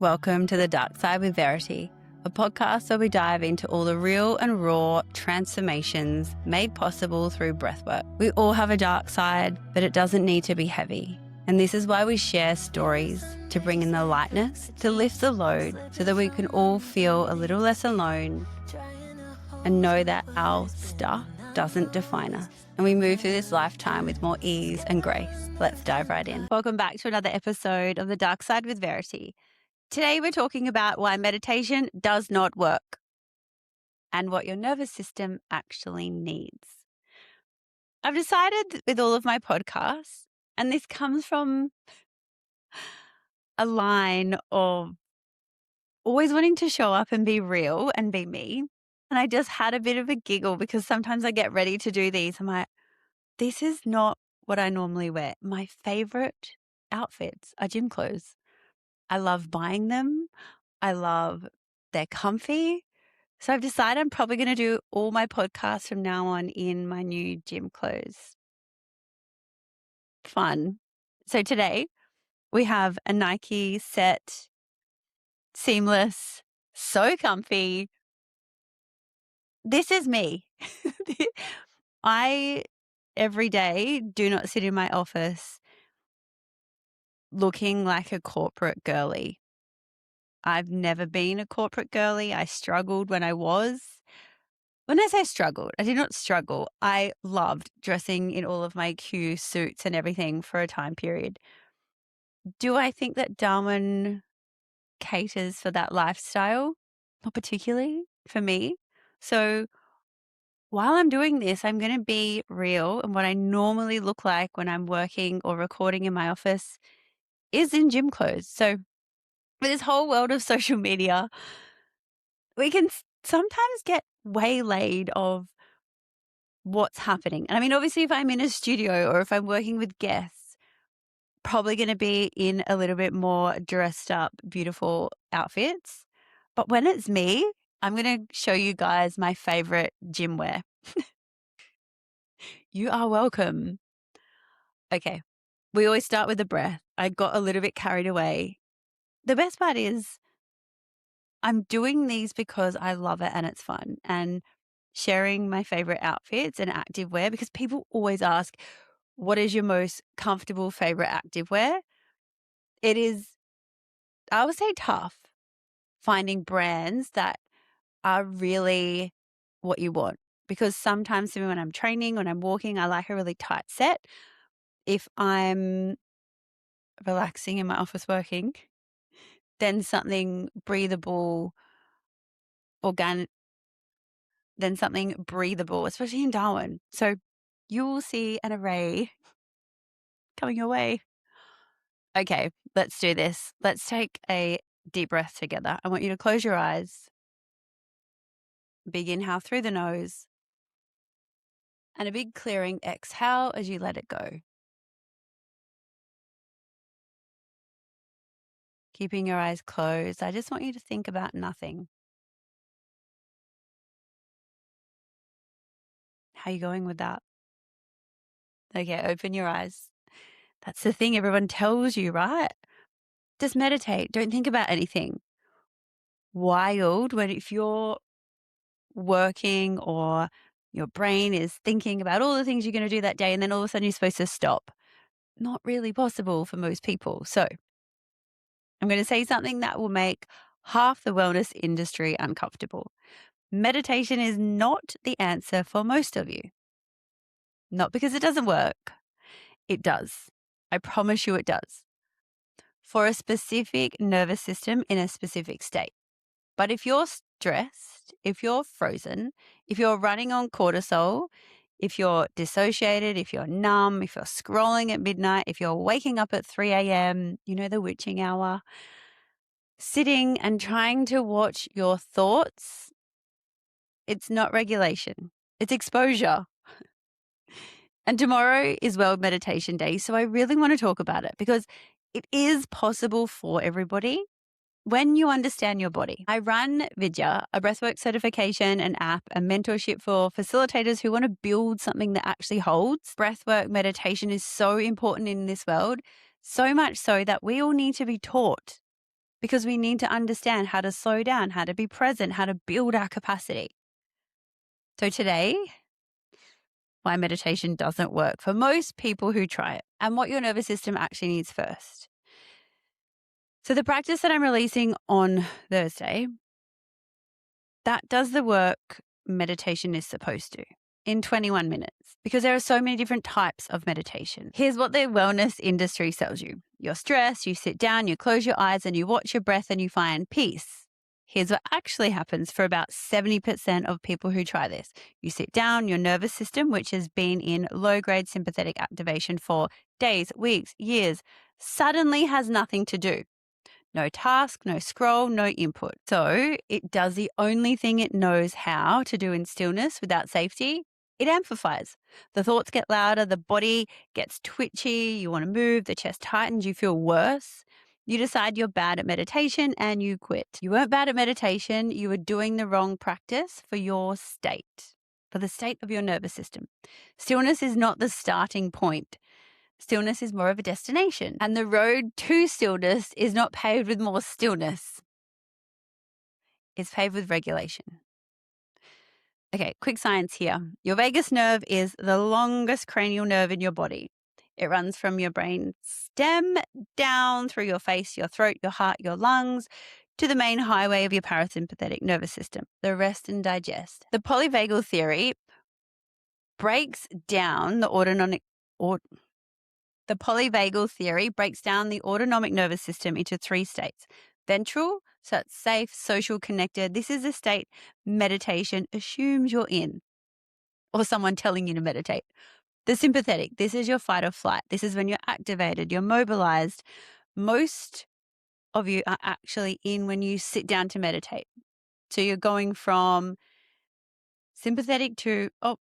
Welcome to The Dark Side with Verity, a podcast where we dive into all the real and raw transformations made possible through breathwork. We all have a dark side, but it doesn't need to be heavy. And this is why we share stories to bring in the lightness, to lift the load so that we can all feel a little less alone and know that our stuff doesn't define us. And we move through this lifetime with more ease and grace. Let's dive right in. Welcome back to another episode of The Dark Side with Verity. Today we're talking about why meditation does not work and what your nervous system actually needs. I've decided with all of my podcasts, and this comes from a line of always wanting to show up and be real and be me. And I just had a bit of a giggle because sometimes I get ready to do these. I'm like, this is not what I normally wear. My favorite outfits are gym clothes. I love buying them. They're comfy. So I've decided I'm probably going to do all my podcasts from now on in my new gym clothes. Fun. So today we have a Nike set, seamless, so comfy. This is me. I, every day, do not sit in my office looking like a corporate girly. I've never been a corporate girly. I struggled when I was. When I say struggled, I did not struggle. I loved dressing in all of my Q suits and everything for a time period. Do I think that Darwin caters for that lifestyle? Not particularly for me. So while I'm doing this, I'm going to be real. And what I normally look like when I'm working or recording in my office is in gym clothes. So with this whole world of social media, we can sometimes get waylaid of what's happening. And I mean, obviously, if I'm in a studio or if I'm working with guests, probably going to be in a little bit more dressed up, beautiful outfits. But when it's me, I'm going to show you guys my favorite gym wear. You are welcome. Okay. We always start with the breath. I got a little bit carried away. The best part is I'm doing these because I love it and it's fun, and sharing my favorite outfits and active wear, because people always ask, what is your most comfortable favorite active wear? It is, I would say, tough finding brands that are really what you want, because sometimes for me when I'm training, when I'm walking, I like a really tight set. If I'm relaxing in my office working, then something breathable, organic, especially in Darwin. So you will see an array coming your way. Okay, let's do this. Let's take a deep breath together. I want you to close your eyes. Big inhale through the nose. And a big clearing exhale as you let it go. Keeping your eyes closed, I just want you to think about nothing. How are you going with that? Okay, open your eyes. That's the thing everyone tells you, right? Just meditate. Don't think about anything. Wild when if you're working or your brain is thinking about all the things you're going to do that day and then all of a sudden you're supposed to stop. Not really possible for most people. So I'm going to say something that will make half the wellness industry uncomfortable. Meditation is not the answer for most of you. Not because it doesn't work. It does. I promise you it does. For a specific nervous system in a specific state. But if you're stressed, if you're frozen, if you're running on cortisol, if you're dissociated, if you're numb, if you're scrolling at midnight, if you're waking up at 3 a.m., you know, the witching hour, sitting and trying to watch your thoughts, it's not regulation, it's exposure. And tomorrow is World Meditation Day, so I really want to talk about it because it is possible for everybody when you understand your body. I run Vidya, a breathwork certification, an app, a mentorship for facilitators who want to build something that actually holds. Breathwork meditation is so important in this world, so much so that we all need to be taught because we need to understand how to slow down, how to be present, how to build our capacity. So today, why meditation doesn't work for most people who try it and what your nervous system actually needs first. So the practice that I'm releasing on Thursday, that does the work meditation is supposed to in 21 minutes, because there are so many different types of meditation. Here's what the wellness industry sells you. You're stressed, you sit down, you close your eyes and you watch your breath and you find peace. Here's what actually happens for about 70% of people who try this. You sit down, your nervous system, which has been in low-grade sympathetic activation for days, weeks, years, suddenly has nothing to do. No task, no scroll, no input. So it does the only thing it knows how to do in stillness without safety. It amplifies. The thoughts get louder, the body gets twitchy, you want to move, the chest tightens, you feel worse. You decide you're bad at meditation and you quit. You weren't bad at meditation, you were doing the wrong practice for your state, for the state of your nervous system. Stillness is not the starting point. Stillness is more of a destination, and the road to stillness is not paved with more stillness. It's paved with regulation. Okay, quick science here. Your vagus nerve is the longest cranial nerve in your body. It runs from your brain stem down through your face, your throat, your heart, your lungs, to the main highway of your parasympathetic nervous system, the rest and digest. The polyvagal theory breaks down the autonomic nervous system into 3 states. Ventral, so it's safe, social, connected. This is a state meditation assumes you're in, or someone telling you to meditate. The sympathetic, this is your fight or flight. This is when you're activated, you're mobilized. Most of you are actually in when you sit down to meditate. So you're going from sympathetic to,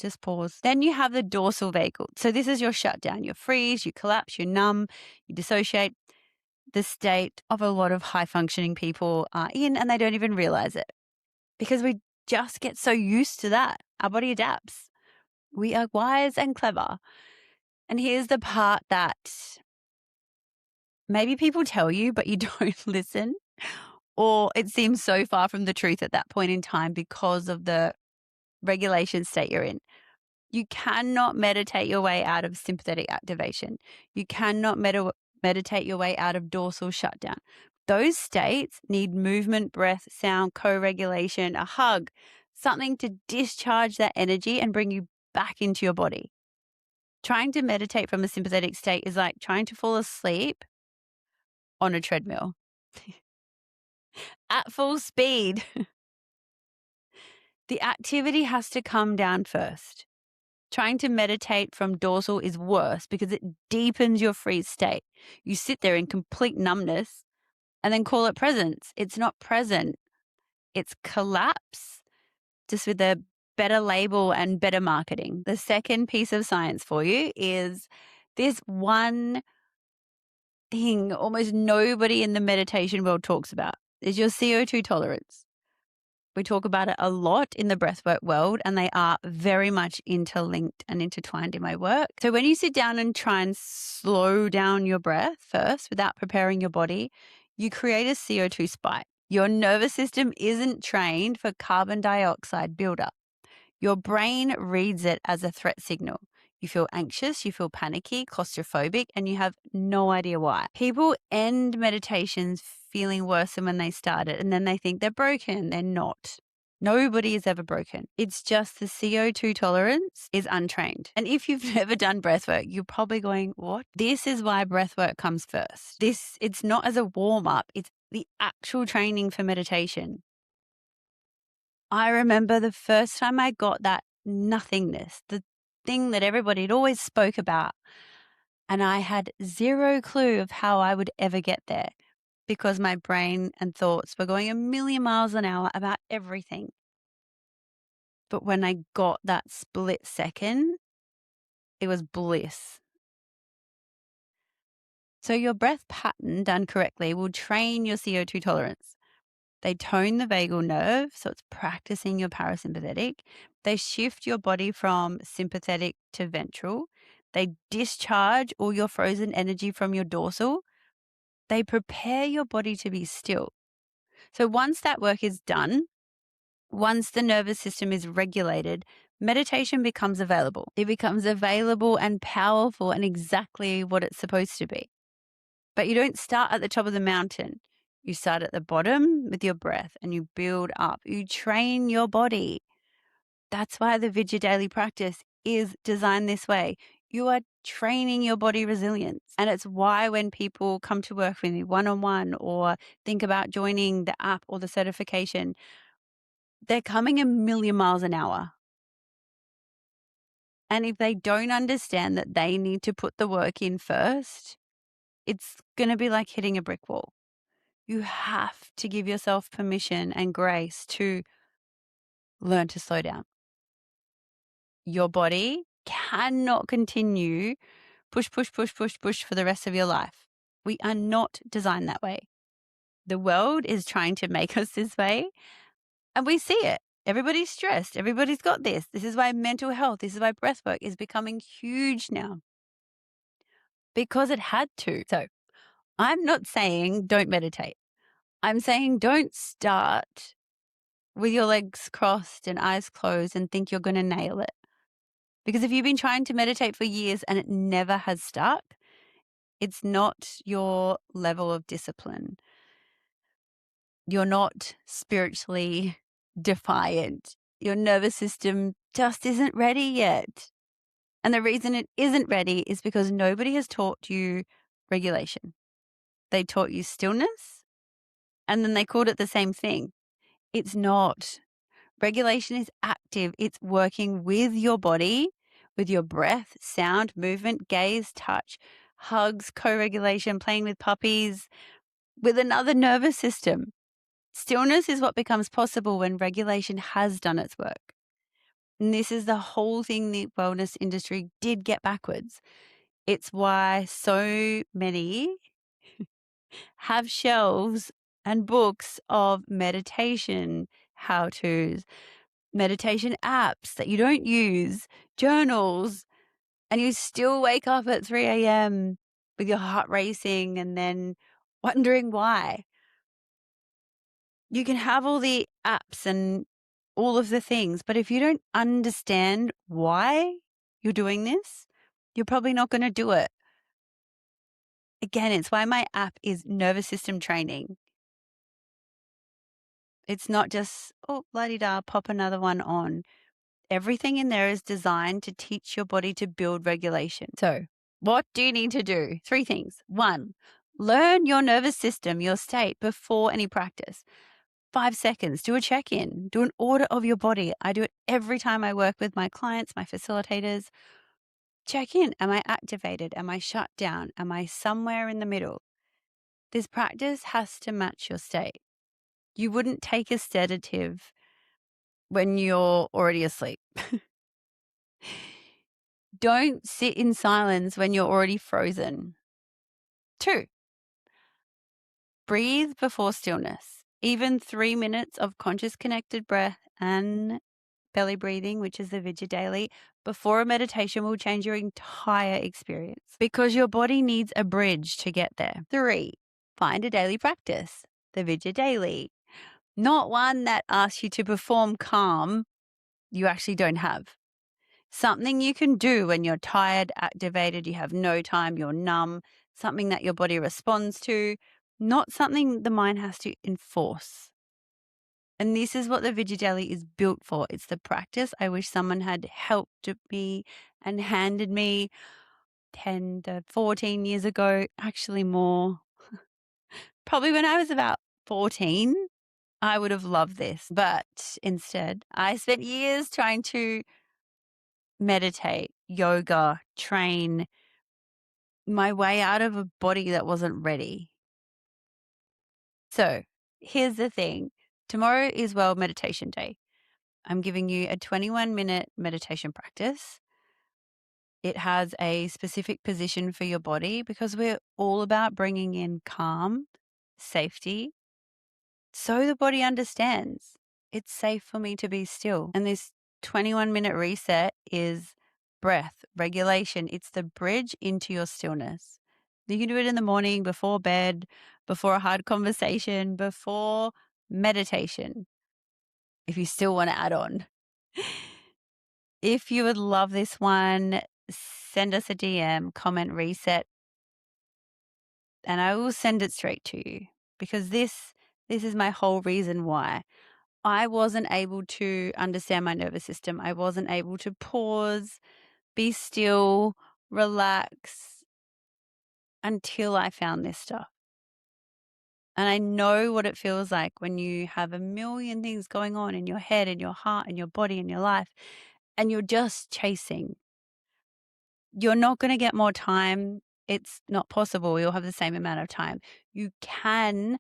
just pause. Then you have the dorsal vagal. So this is your shutdown. You freeze, you collapse, you numb, you dissociate. The state of a lot of high functioning people are in, and they don't even realize it because we just get so used to that. Our body adapts. We are wise and clever. And here's the part that maybe people tell you, but you don't listen, or it seems so far from the truth at that point in time because of the regulation state you're in. You cannot meditate your way out of sympathetic activation. You cannot meditate your way out of dorsal shutdown. Those states need movement, breath, sound, co-regulation, a hug, something to discharge that energy and bring you back into your body. Trying to meditate from a sympathetic state is like trying to fall asleep on a treadmill at full speed. The activity has to come down first. Trying to meditate from dorsal is worse because it deepens your freeze state. You sit there in complete numbness and then call it presence. It's not present. It's collapse, just with a better label and better marketing. The second piece of science for you is this one thing almost nobody in the meditation world talks about is your CO2 tolerance. We talk about it a lot in the breathwork world, and they are very much interlinked and intertwined in my work. So when you sit down and try and slow down your breath first without preparing your body, you create a CO2 spike. Your nervous system isn't trained for carbon dioxide buildup. Your brain reads it as a threat signal. You feel anxious, you feel panicky, claustrophobic, and you have no idea why. People end meditations feeling worse than when they started, and then they think they're broken. They're not. Nobody is ever broken. It's just the CO2 tolerance is untrained. And if you've never done breathwork, you're probably going, what? This is why breathwork comes first. It's not as a warm-up. It's the actual training for meditation. I remember the first time I got that nothingness, the thing that everybody had always spoke about, and I had zero clue of how I would ever get there because my brain and thoughts were going a million miles an hour about everything. But when I got that split second, it was bliss. So your breath pattern done correctly will train your CO2 tolerance. They tone the vagal nerve, so it's practicing your parasympathetic. They shift your body from sympathetic to ventral. They discharge all your frozen energy from your dorsal. They prepare your body to be still. So once that work is done, once the nervous system is regulated, meditation becomes available. It becomes available and powerful and exactly what it's supposed to be. But you don't start at the top of the mountain. You start at the bottom with your breath and you build up. You train your body. That's why the Vidya daily practice is designed this way. You are training your body resilience. And it's why when people come to work with me one-on-one or think about joining the app or the certification, they're coming a million miles an hour. And if they don't understand that they need to put the work in first, it's going to be like hitting a brick wall. You have to give yourself permission and grace to learn to slow down. Your body cannot continue push, push, push, push, push for the rest of your life. We are not designed that way. The world is trying to make us this way, and we see it. Everybody's stressed. Everybody's got this. This is why mental health, this is why breathwork is becoming huge now because it had to. So I'm not saying don't meditate. I'm saying don't start with your legs crossed and eyes closed and think you're going to nail it. Because if you've been trying to meditate for years and it never has stuck, it's not your level of discipline. You're not spiritually defiant. Your nervous system just isn't ready yet. And the reason it isn't ready is because nobody has taught you regulation. They taught you stillness, and then they called it the same thing. It's not. Regulation is active. It's working with your body, with your breath, sound, movement, gaze, touch, hugs, co-regulation, playing with puppies, with another nervous system. Stillness is what becomes possible when regulation has done its work. And this is the whole thing the wellness industry did get backwards. It's why so many have shelves and books of meditation how-tos, meditation apps that you don't use, journals, and you still wake up at 3 a.m. with your heart racing and then wondering why. You can have all the apps and all of the things, but if you don't understand why you're doing this, you're probably not going to do it. Again, it's why my app is nervous system training. It's not just, oh, la-di-da, pop another one on. Everything in there is designed to teach your body to build regulation. So what do you need to do? 3 things. 1, learn your nervous system, your state before any practice. 5 seconds, do a check-in, do an audit of your body. I do it every time I work with my clients, my facilitators. Check in. Am I activated? Am I shut down? Am I somewhere in the middle? This practice has to match your state. You wouldn't take a sedative when you're already asleep. Don't sit in silence when you're already frozen. 2, breathe before stillness. Even 3 minutes of conscious connected breath and belly breathing, which is the Vidya daily, before a meditation will change your entire experience because your body needs a bridge to get there. 3, find a daily practice, the Vidya daily, not one that asks you to perform calm you actually don't have. Something you can do when you're tired, activated, you have no time, you're numb, something that your body responds to, not something the mind has to enforce. And this is what the Vidya Daily is built for. It's the practice I wish someone had helped me and handed me 10 to 14 years ago, actually more. Probably when I was about 14, I would have loved this. But instead, I spent years trying to meditate, yoga, train my way out of a body that wasn't ready. So here's the thing. Tomorrow is World Meditation Day. I'm giving you a 21-minute meditation practice. It has a specific position for your body because we're all about bringing in calm, safety, so the body understands it's safe for me to be still. And this 21-minute reset is breath, regulation. It's the bridge into your stillness. You can do it in the morning, before bed, before a hard conversation, before meditation, if you still want to add on. If you would love this one, send us a DM, comment, reset, and I will send it straight to you, because this is my whole reason why I wasn't able to understand my nervous system. I wasn't able to pause, be still, relax until I found this stuff. And I know what it feels like when you have a million things going on in your head, in your heart, in your body, in your life, and you're just chasing. You're not going to get more time. It's not possible. You'll have the same amount of time. You can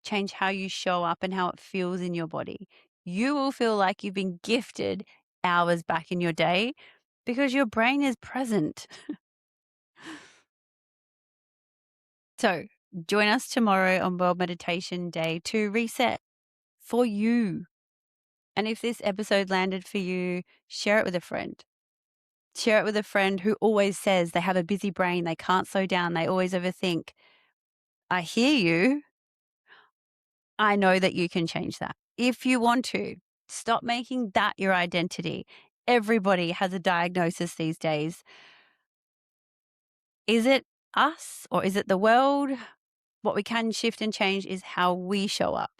change how you show up and how it feels in your body. You will feel like you've been gifted hours back in your day because your brain is present. So join us tomorrow on World Meditation Day to reset for you. And if this episode landed for you, share it with a friend. Share it with a friend who always says they have a busy brain, they can't slow down, they always overthink. I hear you. I know that you can change that if you want to. Stop making that your identity. Everybody has a diagnosis these days. Is it us or is it the world? What we can shift and change is how we show up.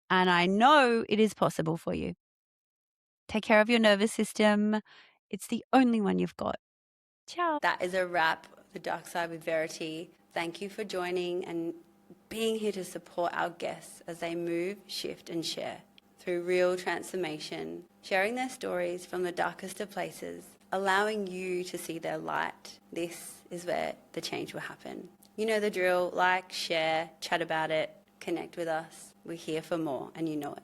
And I know it is possible for you. Take care of your nervous system. It's the only one you've got. Ciao. That is a wrap. The Dark Side with Verity. Thank you for joining and being here to support our guests as they move, shift, and share through real transformation, sharing their stories from the darkest of places, allowing you to see their light. This is where the change will happen. You know the drill. Like, share, chat about it, connect with us. We're here for more, and you know it.